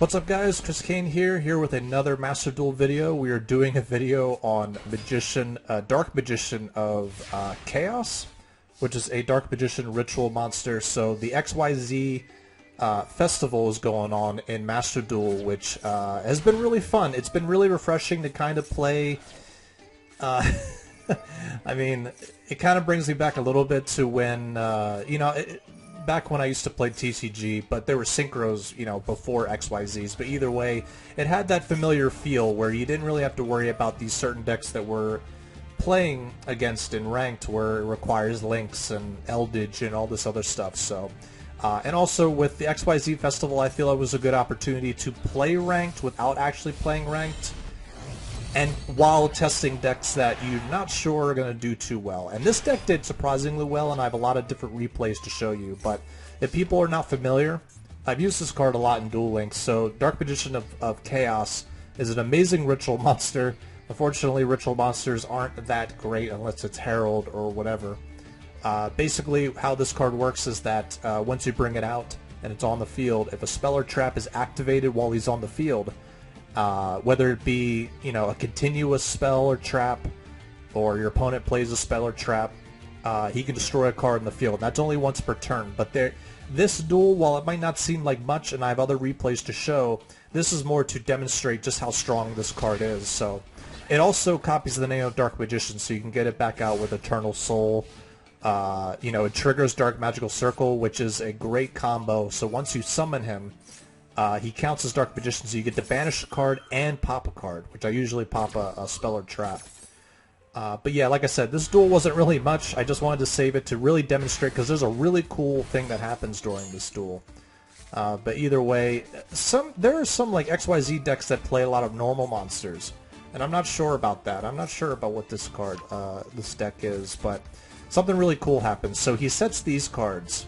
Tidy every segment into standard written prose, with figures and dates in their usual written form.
What's up guys, Caine here with another Master Duel video. We are doing a video on Dark Magician of Chaos, which is a Dark Magician ritual monster. So the XYZ Festival is going on in Master Duel, which has been really fun. It's been really refreshing to kind of play, I mean, it kind of brings me back a little bit to when, back when I used to play TCG, but there were synchros, before XYZs. But either way, it had that familiar feel where you didn't really have to worry about these certain decks that we're playing against in ranked, where it requires links and eldritch and all this other stuff. So, and also with the XYZ Festival, I feel it was a good opportunity to play ranked without actually playing ranked, and while testing decks that you're not sure are going to do too well. And this deck did surprisingly well, and I have a lot of different replays to show you. But if people are not familiar, I've used this card a lot in Duel Links. So Dark Magician of Chaos is an amazing ritual monster. Unfortunately, ritual monsters aren't that great unless it's Herald or whatever. Basically, how this card works is that once you bring it out and it's on the field, if a spell or trap is activated while he's on the field, whether it be, a continuous spell or trap, or your opponent plays a spell or trap, he can destroy a card in the field. That's only once per turn. But this duel, while it might not seem like much, and I have other replays to show, this is more to demonstrate just how strong this card is. So it also copies the name of Dark Magician, so you can get it back out with Eternal Soul. It triggers Dark Magical Circle, which is a great combo. So once you summon him, he counts as Dark Magician, so you get to banish a card and pop a card, which I usually pop a spell or trap. But yeah, like I said, this duel wasn't really much. I just wanted to save it to really demonstrate, because there's a really cool thing that happens during this duel. But either way, there are some like XYZ decks that play a lot of normal monsters, and I'm not sure about that. I'm not sure about what this deck is, but something really cool happens. So he sets these cards,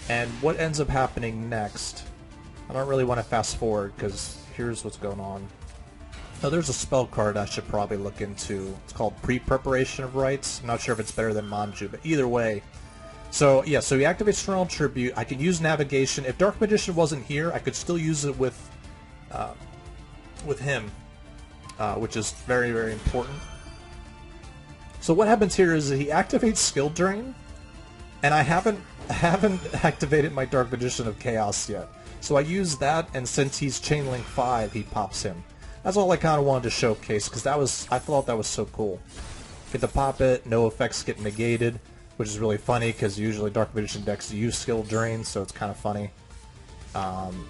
and what ends up happening next, I don't really want to fast forward, because here's what's going on. Now there's a spell card I should probably look into. It's called Pre-Preparation of Rites. I'm not sure if it's better than Manju, but either way. So yeah, so he activates Eternal Tribute. I can use Navigation. If Dark Magician wasn't here, I could still use it with him, which is very, very important. So what happens here is that he activates Skill Drain, and I haven't activated my Dark Magician of Chaos yet. So I use that, and since he's Chain Link 5, he pops him. That's all I kind of wanted to showcase, because I thought that was so cool. Get to pop it, no effects get negated, which is really funny, because usually Dark Magician decks use Skill Drain, so it's kind of funny. And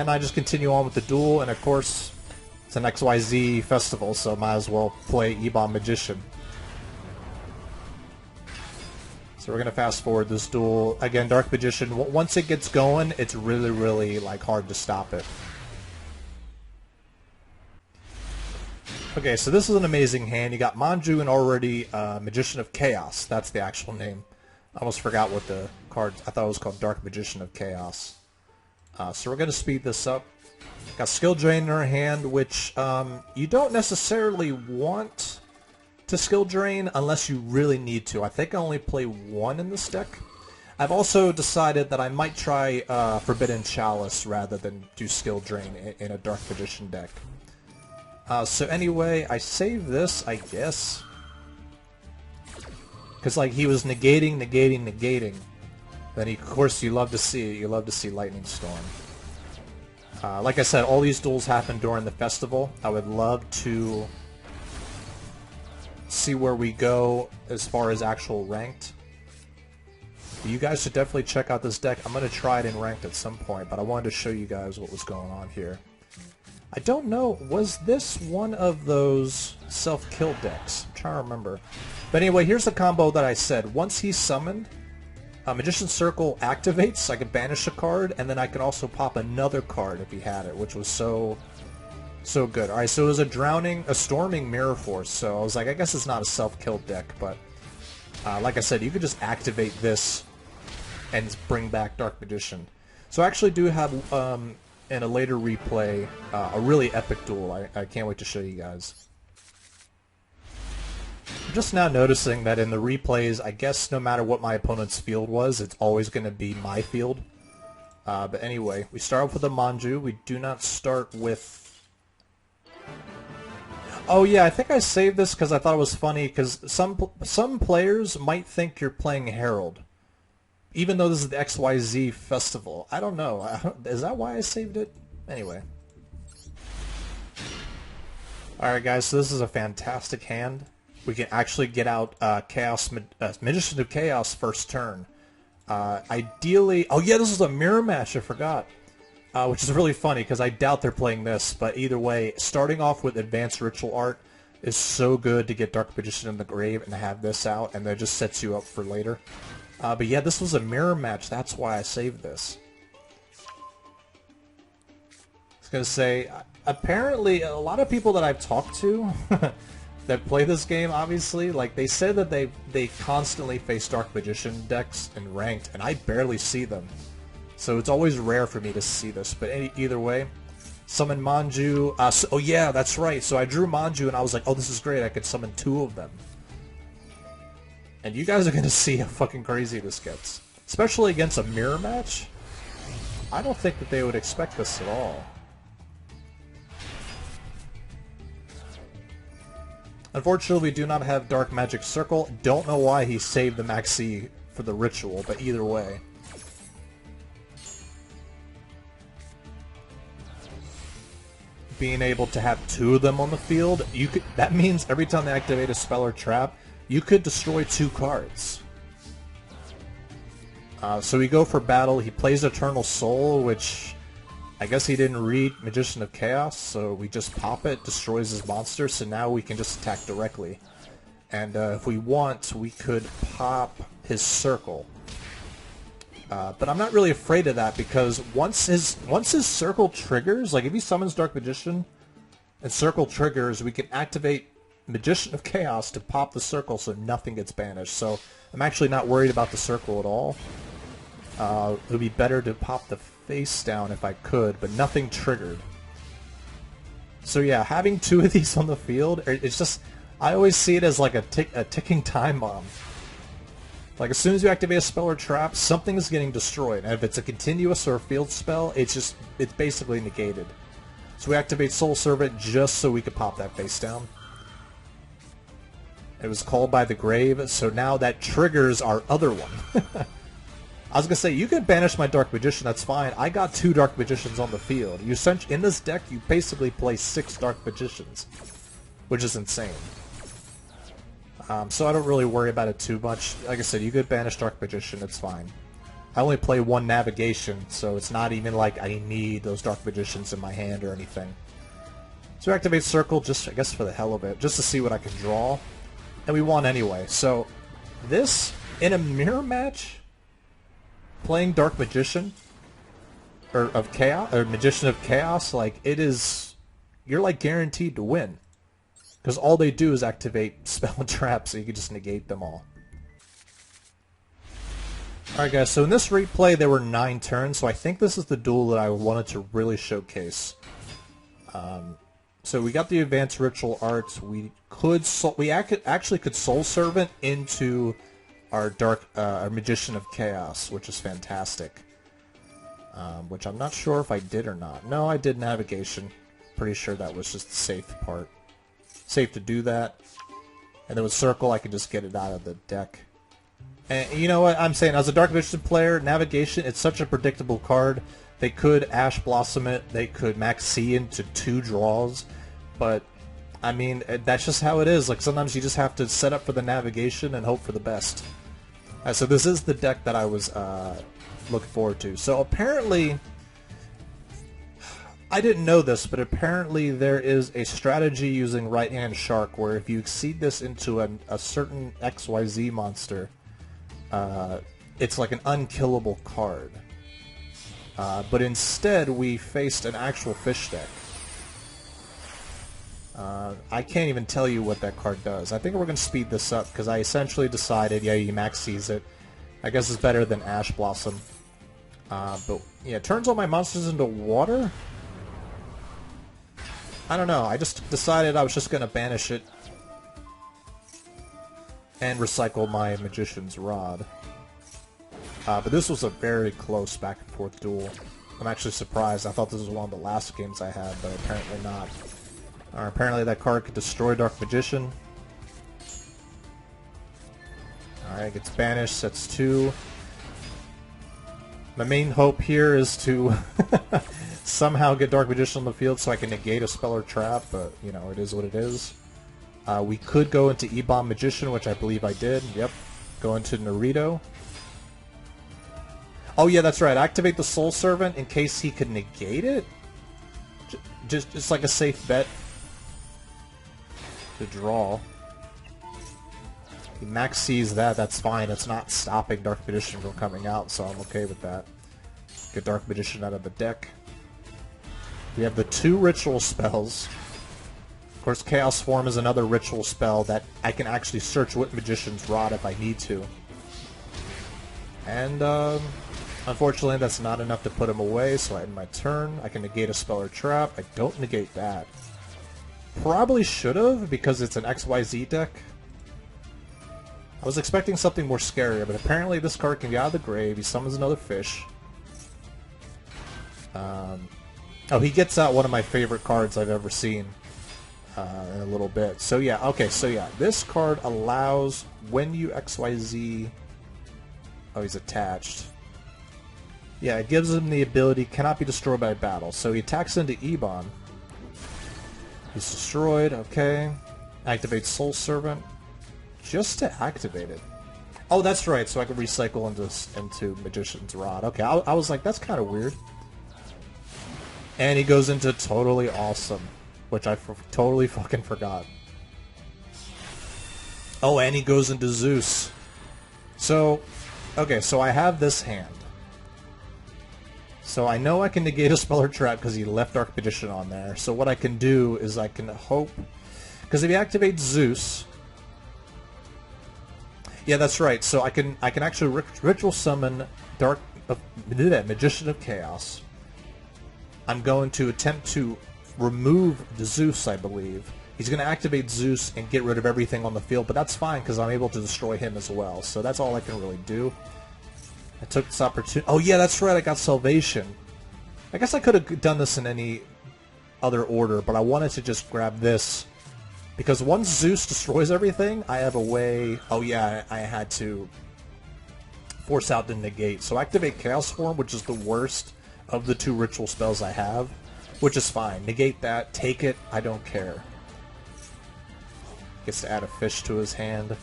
I just continue on with the duel, and of course, it's an XYZ Festival, so might as well play Ebon Magician. So we're going to fast forward this duel. Again, Dark Magician, once it gets going, it's really, really hard to stop it. Okay, so this is an amazing hand. You got Manju and already Magician of Chaos. That's the actual name. I almost forgot what the card, I thought it was called Dark Magician of Chaos. So we're going to speed this up. Got Skill Drain in our hand, which you don't necessarily want to Skill Drain unless you really need to. I think I only play one in this deck. I've also decided that I might try Forbidden Chalice rather than do Skill Drain in a Dark Magician deck. So anyway, I save this, I guess, because he was negating. Then of course you love to see it. You love to see Lightning Storm. Like I said, all these duels happen during the festival. I would love to see where we go as far as actual ranked. You guys should definitely check out this deck. I'm going to try it in ranked at some point, but I wanted to show you guys what was going on here. I don't know, was this one of those self-kill decks? I'm trying to remember. But anyway, here's the combo that I said. Once he's summoned, Magician Circle activates, I can banish a card, and then I can also pop another card if he had it, which was so good. Alright, so it was a Storming Mirror Force, so I was like, I guess it's not a self-kill deck, but like I said, you could just activate this and bring back Dark Magician. So I actually do have, in a later replay, a really epic duel. I can't wait to show you guys. I'm just now noticing that in the replays, I guess no matter what my opponent's field was, it's always going to be my field. But anyway, we start off with a Manju. We do not start with... Oh yeah, I think I saved this because I thought it was funny, because some players might think you're playing Herald, even though this is the XYZ Festival. I don't know. Is that why I saved it? Anyway. Alright guys, so this is a fantastic hand. We can actually get out Magician of Chaos first turn. Ideally... Oh yeah, this is a mirror match, I forgot. Which is really funny, because I doubt they're playing this, but either way, starting off with Advanced Ritual Art is so good to get Dark Magician in the Grave and have this out, and that just sets you up for later. But yeah, this was a mirror match, that's why I saved this. I was going to say, apparently, a lot of people that I've talked to that play this game, obviously, like, they said that they constantly face Dark Magician decks in Ranked, and I barely see them. So it's always rare for me to see this, but either way, summon Manju. Oh yeah, that's right. So I drew Manju and I was like, oh, this is great. I could summon 2 of them. And you guys are going to see how fucking crazy this gets. Especially against a mirror match. I don't think that they would expect this at all. Unfortunately, we do not have Dark Magic Circle. Don't know why he saved the Maxi for the ritual, but either way. Being able to have 2 of them on the field, that means every time they activate a spell or trap, you could destroy 2 cards. So we go for battle. He plays Eternal Soul, which I guess he didn't read Magician of Chaos, so we just pop it, destroys his monster, so now we can just attack directly. And if we want, we could pop his Circle. But I'm not really afraid of that, because once his Circle triggers, like if he summons Dark Magician and Circle triggers, we can activate Magician of Chaos to pop the Circle so nothing gets banished. So I'm actually not worried about the Circle at all. It would be better to pop the face down if I could, but nothing triggered. So yeah, having 2 of these on the field, it's just, I always see it as like a ticking time bomb. Like, as soon as you activate a spell or trap, something is getting destroyed. And if it's a continuous or a field spell, it's basically negated. So we activate Soul Servant just so we could pop that face down. It was called by the grave, so now that triggers our other one. I was going to say, you can banish my Dark Magician, that's fine. I got 2 Dark Magicians on the field. In this deck, you basically play 6 Dark Magicians, which is insane. So I don't really worry about it too much. Like I said, you could banish Dark Magician, it's fine. I only play 1 Navigation, so it's not even like I need those Dark Magicians in my hand or anything. So we activate Circle, just, I guess, for the hell of it, just to see what I can draw. And we won anyway. So this, in a mirror match, playing Dark Magician, or of Chaos, or Magician of Chaos, like, it is, you're like guaranteed to win. Because all they do is activate spell and trap, so you can just negate them all. Alright guys, so in this replay there were 9 turns, so I think this is the duel that I wanted to really showcase. So we got the Advanced Ritual Arts. We actually could Soul Servant into our our Magician of Chaos, which is fantastic. Which I'm not sure if I did or not. No, I did Navigation. Pretty sure that was just the safe part. Safe to do that. And then with Circle, I can just get it out of the deck. And you know what I'm saying? As a Dark Magician player, Navigation, it's such a predictable card. They could Ash Blossom it. They could Max C into 2 draws. But, I mean, that's just how it is. Like, sometimes you just have to set up for the Navigation and hope for the best. So this is the deck that I was looking forward to. So apparently... I didn't know this, but apparently there is a strategy using Right Hand Shark where if you exceed this into a certain XYZ monster, it's like an unkillable card. But instead, we faced an actual fish deck. I can't even tell you what that card does. I think we're going to speed this up because I essentially decided, yeah, you max seize it. I guess it's better than Ash Blossom. But yeah, turns all my monsters into water? I don't know, I just decided I was just going to banish it and recycle my Magician's Rod. But this was a very close back and forth duel. I'm actually surprised. I thought this was one of the last games I had, but apparently not. Apparently that card could destroy Dark Magician. Alright, gets banished, sets 2. My main hope here is to somehow get Dark Magician on the field so I can negate a spell or trap, but, you know, it is what it is. We could go into E-Bomb Magician, which I believe I did. Yep. Go into Naruto. Oh yeah, that's right. Activate the Soul Servant in case he could negate it? Just like a safe bet to draw. He max sees that, that's fine. It's not stopping Dark Magician from coming out, so I'm okay with that. Get Dark Magician out of the deck. We have the 2 ritual spells. Of course, Chaos Form is another ritual spell that I can actually search with Magician's Rod if I need to. And, unfortunately, that's not enough to put him away, so I end my turn. I can negate a spell or trap. I don't negate that. Probably should have, because it's an XYZ deck. I was expecting something more scary, but apparently this card can get out of the grave. He summons another fish. Oh, he gets out one of my favorite cards I've ever seen in a little bit. So yeah, okay, so yeah, this card allows when you XYZ... Oh, he's attached. Yeah, it gives him the ability, cannot be destroyed by battle. So he attacks into Ebon. He's destroyed, okay. Activates Soul Servant. Just to activate it. Oh, that's right, so I can recycle into Magician's Rod. Okay, I was like, that's kind of weird. And he goes into Totally Awesome, which I totally fucking forgot. Oh, and he goes into Zeus. So, okay, so I have this hand. So I know I can negate a spell or trap because he left Dark Magician on there. So what I can do is I can hope... Because if he activates Zeus... Yeah, that's right. So I can actually ritual summon Magician of Chaos. I'm going to attempt to remove the Zeus, I believe. He's going to activate Zeus and get rid of everything on the field, but that's fine because I'm able to destroy him as well. So that's all I can really do. I took this opportunity. Oh yeah, that's right. I got Salvation. I guess I could have done this in any other order, but I wanted to just grab this. Because once Zeus destroys everything, I have a way... Oh yeah, I had to force out the negate. So activate Chaos Form, which is the worst of the 2 ritual spells I have. Which is fine. Negate that, take it, I don't care. Gets to add a fish to his hand.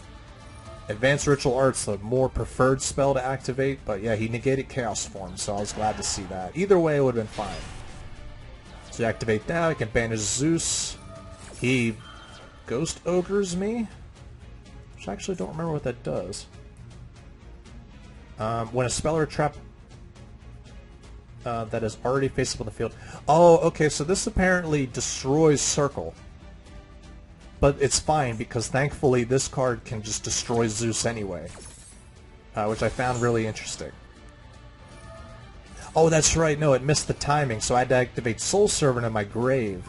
Advanced Ritual Art's the more preferred spell to activate, but yeah, he negated Chaos Form, so I was glad to see that. Either way, it would have been fine. So you activate that, I can banish Zeus. He... Ghost Ogres me? Which I actually don't remember what that does. When a spell or trap that is already face up on the field. Oh, okay, so this apparently destroys Circle. But it's fine, because thankfully this card can just destroy Zeus anyway. Which I found really interesting. Oh, that's right, no, it missed the timing, so I had to activate Soul Servant in my grave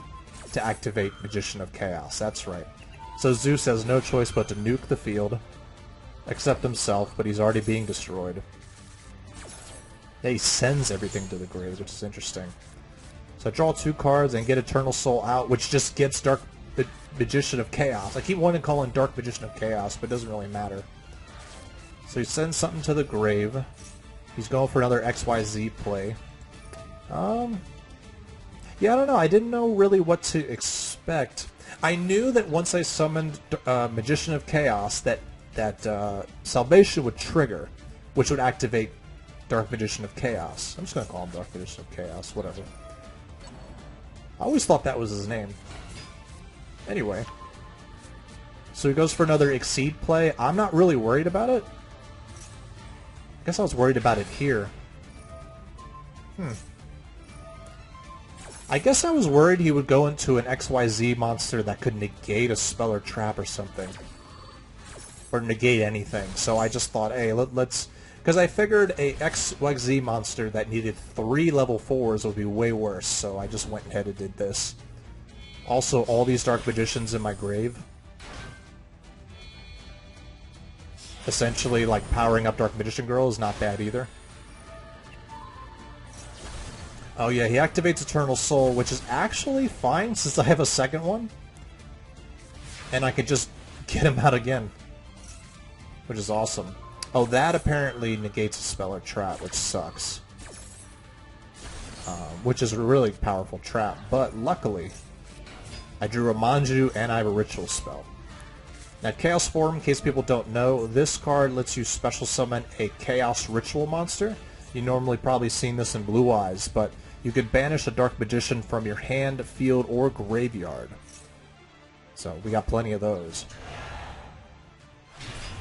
to activate Magician of Chaos. That's right. So Zeus has no choice but to nuke the field, except himself, but he's already being destroyed. Yeah, he sends everything to the grave, which is interesting. So I draw 2 cards and get Eternal Soul out, which just gets Dark Magician of Chaos. I keep wanting to call him Dark Magician of Chaos, but it doesn't really matter. So he sends something to the grave. He's going for another XYZ play. Yeah, I don't know. I didn't know really what to expect. I knew that once I summoned Magician of Chaos, that Salvation would trigger, which would activate Dark Magician of Chaos. I'm just going to call him Dark Magician of Chaos, whatever. I always thought that was his name. Anyway. So he goes for another Exceed play. I'm not really worried about it. I guess I was worried about it here. I guess I was worried he would go into an XYZ monster that could negate a spell or trap or something. Or negate anything. So I just thought, hey, let's... Because I figured a XYZ monster that needed 3 level 4s would be way worse, so I just went ahead and did this. Also, all these Dark Magicians in my grave. essentially like powering up Dark Magician Girl is not bad either. Oh yeah, he activates Eternal Soul, which is actually fine since I have a second one. And I could just get him out again, which is awesome. Oh, that apparently negates a spell or trap, which sucks. Which is a really powerful trap, but luckily I drew a Manju and I have a ritual spell. Now, Chaos Form, in case people don't know, this card lets you special summon a Chaos Ritual monster. You normally probably seen this in Blue Eyes, but you could banish a Dark Magician from your hand, field, or graveyard. So we got plenty of those.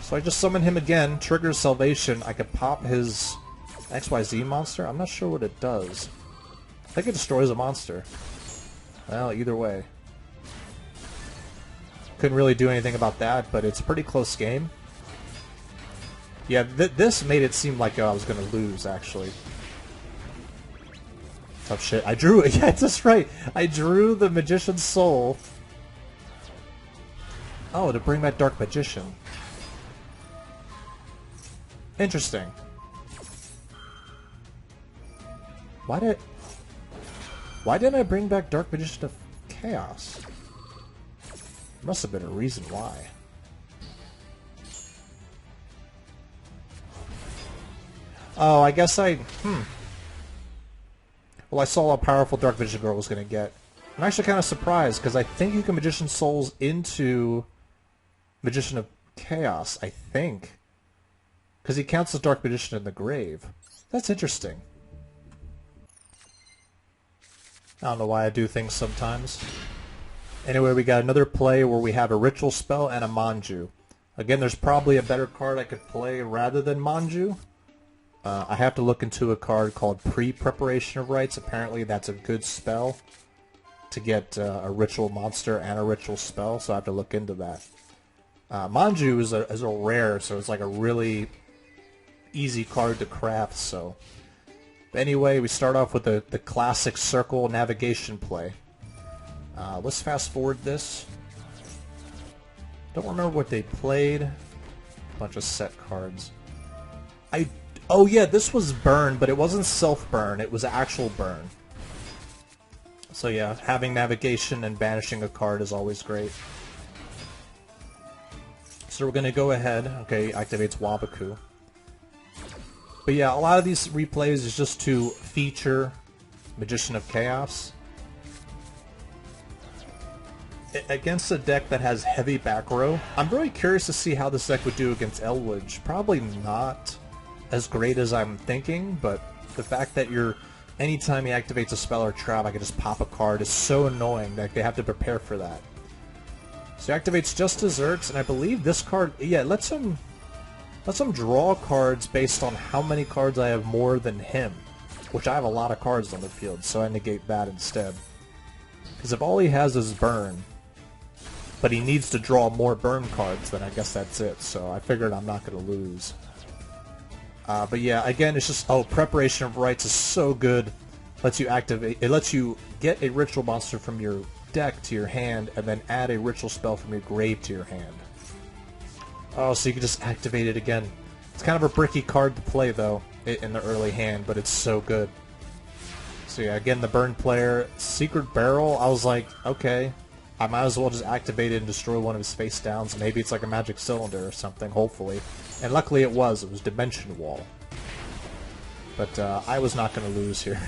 So I just summon him again, triggers Salvation. I could pop his XYZ monster. I'm not sure what it does. I think it destroys a monster. Well, either way. Couldn't really do anything about that, but it's a pretty close game. Yeah, this made it seem like I was going to lose, actually. Tough shit. I drew it. Yeah, that's right. I drew the Magician's Soul. Oh, to bring back Dark Magician. Interesting. Why didn't I bring back Dark Magician of Chaos? There must have been a reason why. Oh, I guess Well, I saw how powerful Dark Magician Girl was going to get. I'm actually kind of surprised, because I think you can Magician Souls into Magician of Chaos, I think. Because he counts as Dark Magician in the grave. That's interesting. I don't know why I do things sometimes. Anyway, we got another play where we have a Ritual Spell and a Manju. Again, there's probably a better card I could play rather than Manju. I have to look into a card called Pre-Preparation of Rites. Apparently that's a good spell to get a Ritual Monster and a Ritual Spell, so I have to look into that. Manju is a rare, so it's like a really easy card to craft. So, but anyway, we start off with the classic circle navigation play. Let's fast forward this. Don't remember what they played. Bunch of set cards. Oh yeah, this was burn, but it wasn't self-burn. It was actual burn. So yeah, having navigation and banishing a card is always great. So we're going to go ahead. Okay, activates Wabaku. But yeah, a lot of these replays is just to feature Magician of Chaos. Against a deck that has heavy back row, I'm really curious to see how this deck would do against Elwood. Probably not as great as I'm thinking, but the fact that anytime he activates a spell or trap, I can just pop a card is so annoying that they have to prepare for that. So he activates just Desserts, and I believe this card, yeah, lets him draw cards based on how many cards I have more than him, which I have a lot of cards on the field, so I negate that instead. Because if all he has is burn, but he needs to draw more burn cards, then I guess that's it. So I figured I'm not going to lose. But yeah, again, it's just, Preparation of Rites is so good. Lets you activate, it lets you get a ritual monster from your deck to your hand, and then add a ritual spell from your grave to your hand. Oh, so you can just activate it again. It's kind of a bricky card to play, though, in the early hand, but it's so good. So yeah, again, the burn player, Secret Barrel, I was like, okay, I might as well just activate it and destroy one of his face downs. Maybe it's like a magic cylinder or something, hopefully. And luckily it was Dimension Wall. But I was not going to lose here.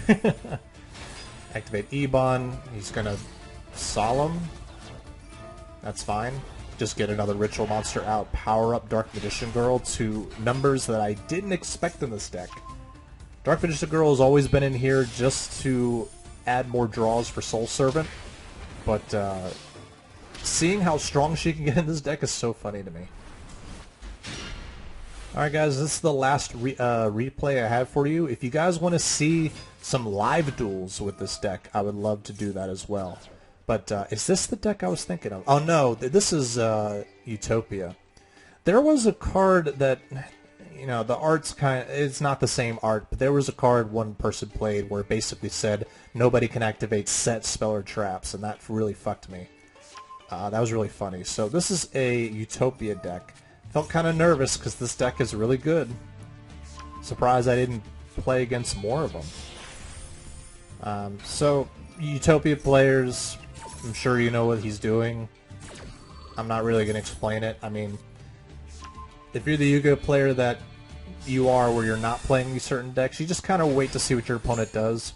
Activate Ebon, he's going to Solemn. That's fine. Just get another Ritual Monster out, power up Dark Magician Girl to numbers that I didn't expect in this deck. Dark Magician Girl has always been in here just to add more draws for Soul Servant, but seeing how strong she can get in this deck is so funny to me. Alright guys, this is the last replay I have for you. If you guys want to see some live duels with this deck, I would love to do that as well. But is this the deck I was thinking of? Oh no, this is Utopia. There was a card that, you know, the art's it's not the same art, but there was a card one person played where it basically said nobody can activate set, spell, or traps, and that really fucked me. That was really funny. So this is a Utopia deck Felt kind of nervous because this deck is really good. Surprised I didn't play against more of them. So, Utopia players, I'm sure you know what he's doing. I'm not really going to explain it. I mean, if you're the Yu-Gi-Oh player that you are where you're not playing these certain decks, you just kind of wait to see what your opponent does.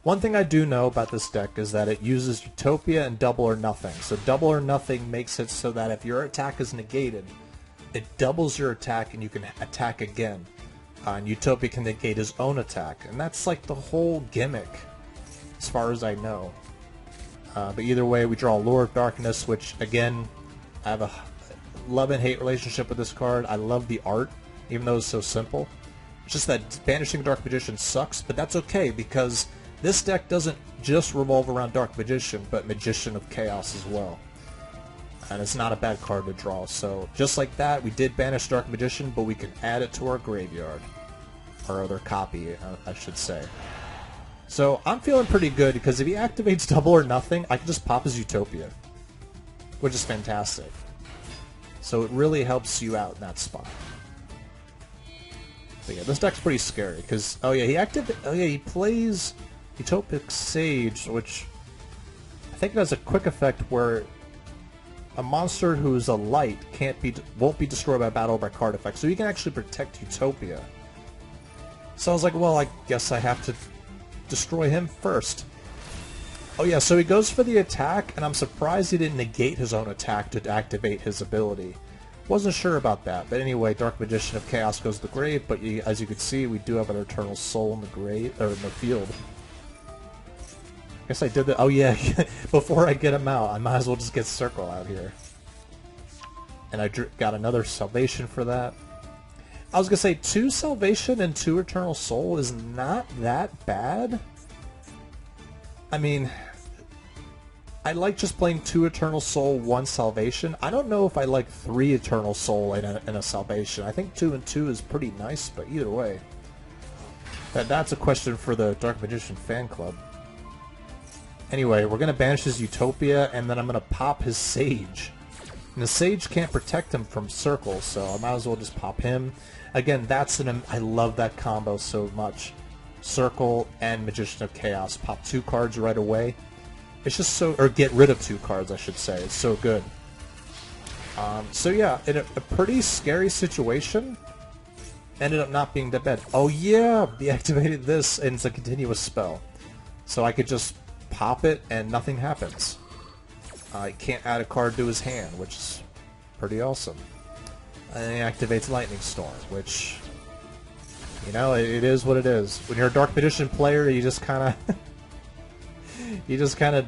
One thing I do know about this deck is that it uses Utopia and Double or Nothing. So Double or Nothing makes it so that if your attack is negated, it doubles your attack and you can attack again. And Utopia can negate his own attack. And that's like the whole gimmick, as far as I know. But either way, we draw Lure of Darkness, which, again, I have a love and hate relationship with this card. I love the art, even though it's so simple. It's just that banishing Dark Magician sucks, but that's okay, because this deck doesn't just revolve around Dark Magician, but Magician of Chaos as well. And it's not a bad card to draw. So, just like that, we did banish Dark Magician, but we can add it to our graveyard. Or other copy, I should say. So, I'm feeling pretty good, because if he activates Double or Nothing, I can just pop his Utopia. Which is fantastic. So it really helps you out in that spot. But yeah, this deck's pretty scary, because, he plays Utopic Sage, which I think it has a quick effect where a monster who's a light won't be destroyed by battle by card effect, so you can actually protect Utopia. So I was like, well, I guess I have to destroy him first. Oh yeah, so he goes for the attack, and I'm surprised he didn't negate his own attack to activate his ability. Wasn't sure about that, but anyway, Dark Magician of Chaos goes to the grave, but as you can see, we do have an Eternal Soul in the grave, or in the field. I guess I did that. Oh yeah, before I get him out, I might as well just get Circle out here. And I got another Salvation for that. I was gonna say 2 Salvation and 2 Eternal Soul is not that bad. I mean, I like just playing 2 Eternal Soul, 1 Salvation. I don't know if I like 3 Eternal Soul and a Salvation. I think 2 and 2 is pretty nice, but either way. That's a question for the Dark Magician fan club. Anyway, we're going to banish his Utopia, and then I'm going to pop his Sage. And the Sage can't protect him from Circle, so I might as well just pop him. Again, I love that combo so much. Circle and Magician of Chaos. Pop 2 cards right away. It's just so... Or get rid of 2 cards, I should say. It's so good. So yeah, in a pretty scary situation, ended up not being that bad. Oh yeah! Deactivated this, and it's a continuous spell. So I could just pop it, and nothing happens. I can't add a card to his hand, which is pretty awesome. And he activates Lightning Storm, which... You know, it is what it is. When you're a Dark Magician player, you just kind of...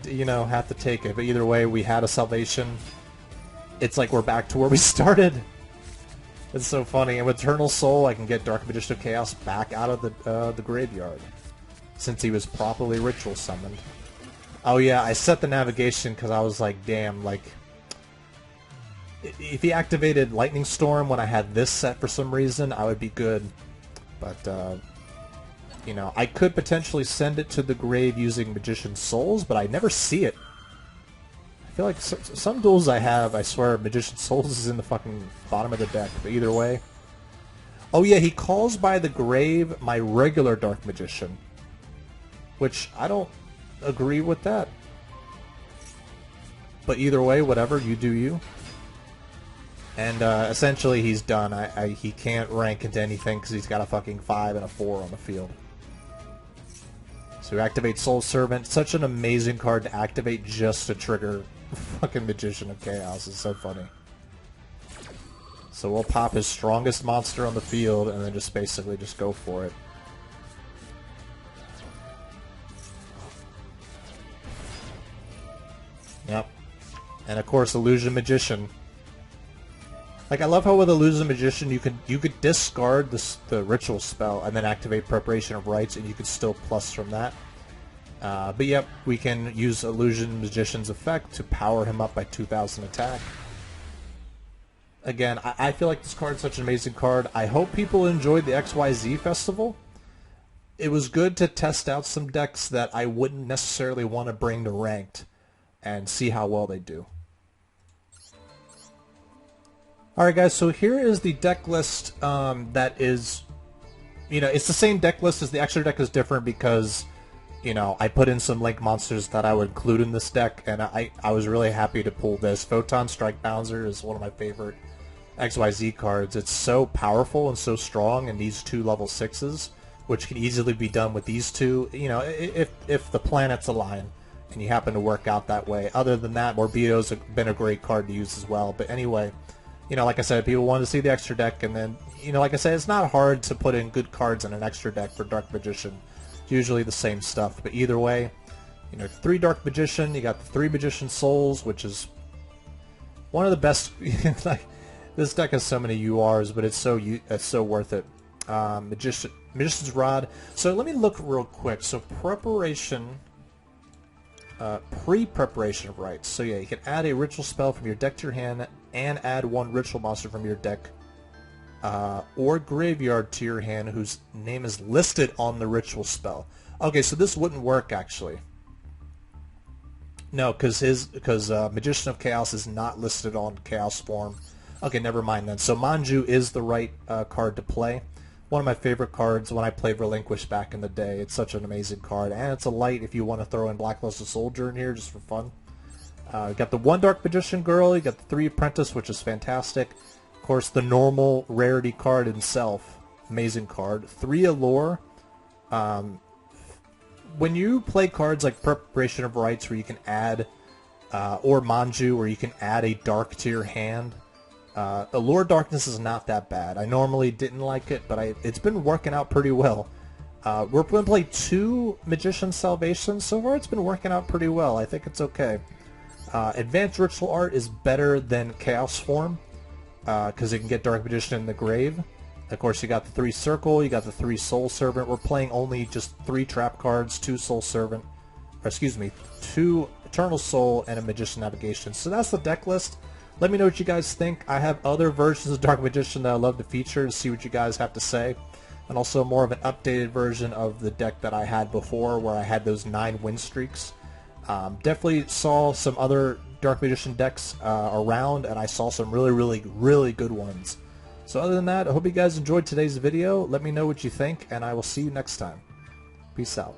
you know, have to take it. But either way, we had a Salvation. It's like we're back to where we started. It's so funny. And with Eternal Soul, I can get Dark Magician of Chaos back out of the graveyard, since he was properly Ritual Summoned. Oh yeah, I set the navigation because I was like, damn, like... If he activated Lightning Storm when I had this set for some reason, I would be good. But, you know, I could potentially send it to the grave using Magician Souls, but I never see it. I feel like some duels I have, I swear, Magician Souls is in the fucking bottom of the deck, but either way. Oh yeah, he calls by the grave my regular Dark Magician, which I don't agree with that. But either way, whatever, you do you. And essentially he's done. He can't rank into anything because he's got a fucking 5 and a 4 on the field. So we activate Soul Servant. Such an amazing card to activate just to trigger fucking Magician of Chaos. It's so funny. So we'll pop his strongest monster on the field and then just basically just go for it. Yep. And of course, Illusion Magician. Like, I love how with Illusion Magician you could discard the ritual spell and then activate Preparation of Rites, and you could still plus from that. But yep, we can use Illusion Magician's effect to power him up by 2,000 attack. Again, I feel like this card's such an amazing card. I hope people enjoyed the XYZ Festival. It was good to test out some decks that I wouldn't necessarily want to bring to Ranked and see how well they do. Alright guys, so here is the deck list that is, it's the same deck list as the extra deck is different because, I put in some Link monsters that I would include in this deck, and I was really happy to pull this. Photon Strike Bouncer is one of my favorite XYZ cards. It's so powerful and so strong in these two level 6s, which can easily be done with these two, if the planets align and you happen to work out that way. Other than that, Morbido's been a great card to use as well. But anyway, like I said, people wanted to see the extra deck, and then, like I said, it's not hard to put in good cards in an extra deck for Dark Magician. It's usually the same stuff, but either way, 3 Dark Magician, you got the 3 Magician Souls, which is one of the best. Like, this deck has so many URs, but it's so worth it. Magician's Rod. So let me look real quick. So preparation, pre-preparation of rites. So yeah, you can add a ritual spell from your deck to your hand and add 1 ritual monster from your deck or graveyard to your hand whose name is listed on the ritual spell. Okay, so this wouldn't work actually. No, because Magician of Chaos is not listed on Chaos form. Okay, never mind then. So Manju is the right card to play. One of my favorite cards when I played Relinquish back in the day. It's such an amazing card, and it's a light if you want to throw in Blacklusted Soldier in here just for fun. You got the 1 Dark Magician Girl, you got the 3 Apprentice, which is fantastic. Of course, the normal rarity card himself, amazing card. 3 Allure. When you play cards like Preparation of Rites, where you can add, or Manju, where you can add a dark to your hand, Allure Darkness is not that bad. I normally didn't like it, but it's been working out pretty well. We're going to play 2 Magician Salvations. So far, it's been working out pretty well. I think it's okay. Advanced Ritual Art is better than Chaos form, because you can get Dark Magician in the grave. Of course, you got the 3 Circle, you got the 3 Soul Servant. We're playing only just 3 Trap cards, 2 Soul Servant, or excuse me, 2 Eternal Soul, and a Magician Navigation. So that's the deck list. Let me know what you guys think. I have other versions of Dark Magician that I love to feature and see what you guys have to say. And also more of an updated version of the deck that I had before where I had those 9 win streaks. Definitely saw some other Dark Magician decks around, and I saw some really good ones. So other than that, I hope you guys enjoyed today's video. Let me know what you think, and I will see you next time. Peace out.